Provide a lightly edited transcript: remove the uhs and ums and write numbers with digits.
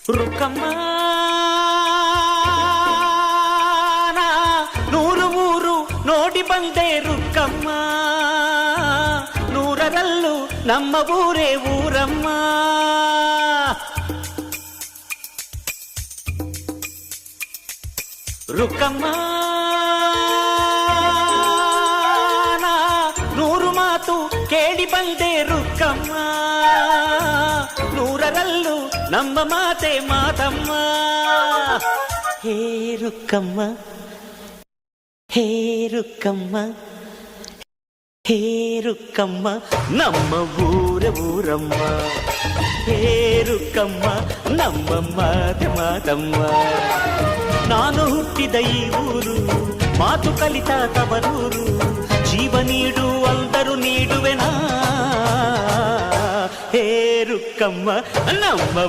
ರುಕ್ಕಮ್ಮ ನೂರು ಊರು ನೋಡಿ ಬಂದೆ ರುಕ್ಕಮ್ಮ, ನೂರರಲ್ಲೂ ನಮ್ಮ ಊರೇ ಊರಮ್ಮ. ರುಕ್ಕಮ್ಮ ನೂರು ಮಾತು ಕೇಳಿ ಬಂದೆ ರುಕ್ಕಮ್ಮ, ನೂರರಲ್ಲೂ ನಮ್ಮ ಮಾತೆ ಮಾತಮ್ಮ. ಹೇ ರುಕ್ಕಮ್ಮ, ಹೇ ರುಕ್ಕಮ್ಮ, ಹೇ ರುಕ್ಕಮ್ಮ, ನಮ್ಮ ಊರ ಊರಮ್ಮ. ಹೇ ರುಕ್ಕಮ್ಮ, ನಮ್ಮ ಮಾತೆ ಮಾತಮ್ಮ. ನಾನು ಹುಟ್ಟಿದ ಈ ಊರು, ಮಾತು ಕಲಿತ ತವರೂರು, ಜೀವ ನೀಡು ಅಂದರು ನೀಡುವೆನಾ. ಹೇ ರುಕ್ಕಮ್ಮ, ನಮ್ಮ